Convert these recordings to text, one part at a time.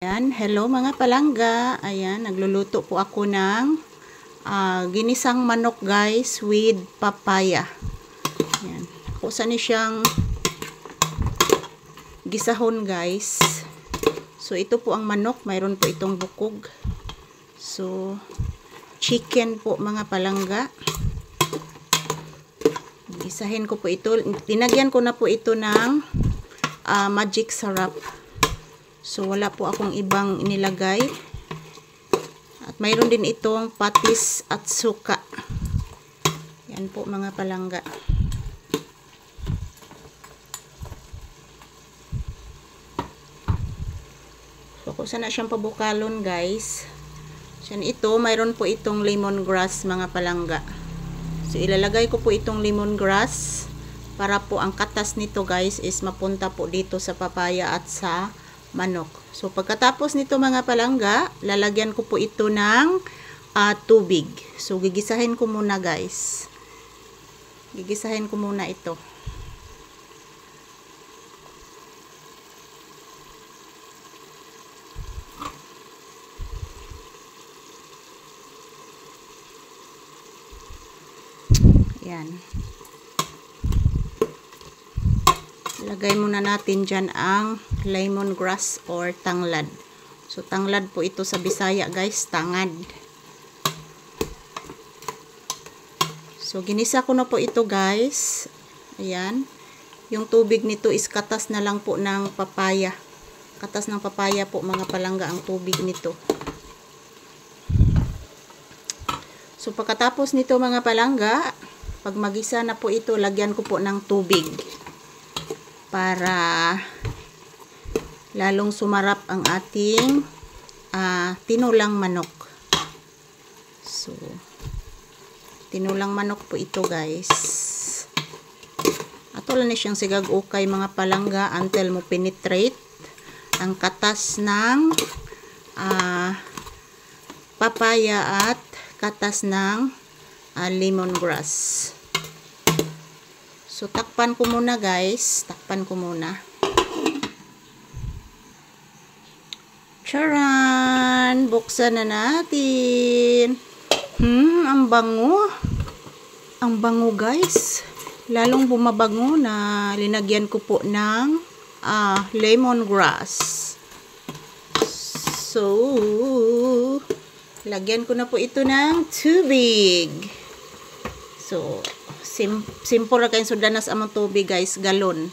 Ayan, hello mga palangga. Ayan, nagluluto po ako ng ginisang manok guys with papaya. Ayan, kusa ni siyang gisahon guys. So ito po ang manok, mayroon po itong bukog. So chicken po mga palangga. Isahin ko po ito. Tinagyan ko na po ito ng magic syrup. So, wala po akong ibang inilagay. At mayroon din itong patis at suka. Yan po mga palangga. So, kung saan na siyang pabukalon guys. So, ito, mayroon po itong lemongrass mga palangga. So, ilalagay ko po itong lemongrass para po ang katas nito guys is mapunta po dito sa papaya at sa manok. So, pagkatapos nito mga palangga, lalagyan ko po ito ng tubig. So, gigisahin ko muna guys. Gigisahin ko muna ito. Yan. Lagay muna natin dyan ang lemongrass or tanglad. So, tanglad po ito sa Bisaya guys, tangad. So, ginisa ko na po ito guys. Ayan. Yung tubig nito is katas na lang po ng papaya. Katas ng papaya po mga palangga ang tubig nito. So, pagkatapos nito mga palangga, pag magisa na po ito, lagyan ko po ng tubig. Para lalong sumarap ang ating tinulang manok. So, tinulang manok po ito guys. Ato lang na siyang sigag-ukay mga palangga until mo penetrate ang katas ng papaya at katas ng lemongrass. So, takpan ko muna guys. Takpan ko muna. Charan! Buksan na natin. Ang bango. Ang bango guys. Lalong bumabango na linagyan ko po ng lemongrass. So, lagyan ko na po ito ng tubig. So, simple ra kayong sudanas among tubig guys, galon.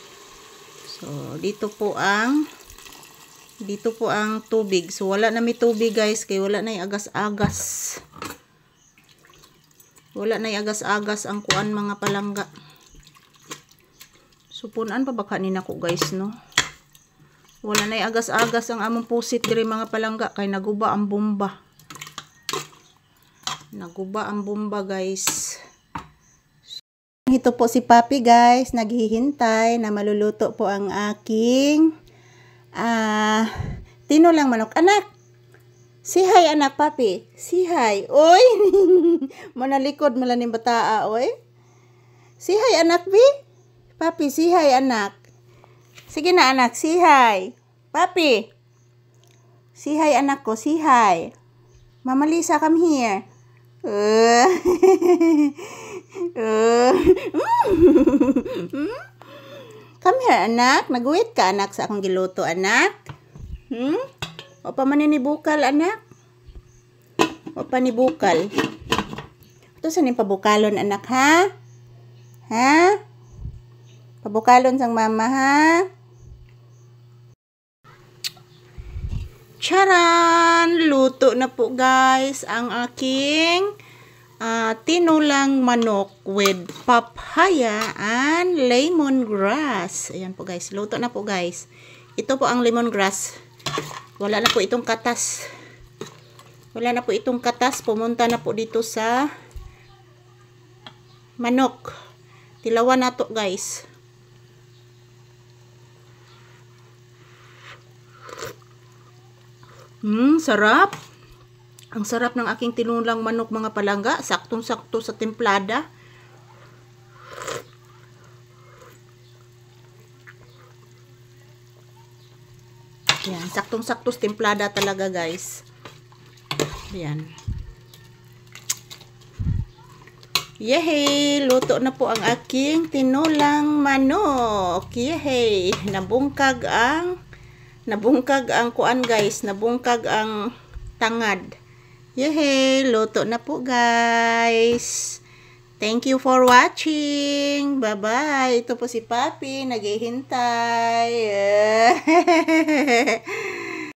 So, dito po ang tubig. So, wala na may tubig guys, kay wala na agas-agas. Wala na agas-agas ang kuan mga palangga. So, punan pa baka nina ko guys, no? Wala na agas-agas ang among pusit diri mga palangga, kay naguba ang bomba. Naguba ang bomba guys. Ito po si Papi guys, naghihintay na maluluto po ang aking tinulang manok. Anak, si hi anak Papi, si hi. Oy, manalikod malaning bataa, oy. Si hi anak bi, Papi, si hi anak. Sige na anak, si hi. Papi, si hi anak ko, si hi. Mama Lisa, come here. Come here anak, naguwit ka anak sa akong giluto anak. O pa maninibukal anak. O pa nibukal. Ito sa ning pabukalon anak ha? Ha? Pabukalon sang mama ha? Charan! Luto na po guys ang aking tinulang manok with papaya and lemongrass. Ayan po guys, luto na po guys. Ito po ang lemongrass. Wala na po itong katas. Wala na po itong katas. Pumunta na po dito sa manok. Tilawan na to guys. Sarap. Ang sarap ng aking tinulang manok mga palangga. Saktong-sakto sa templada. Yan. Saktong-saktos templada talaga, guys. Ayan. Yehey! Luto na po ang aking tinulang manok. Yehey! Nabungkag ang kuan, guys. Nabungkag ang tangad. Yehey! Luto na po, guys. Thank you for watching. Bye-bye. Ito po si Papi. Naghihintay.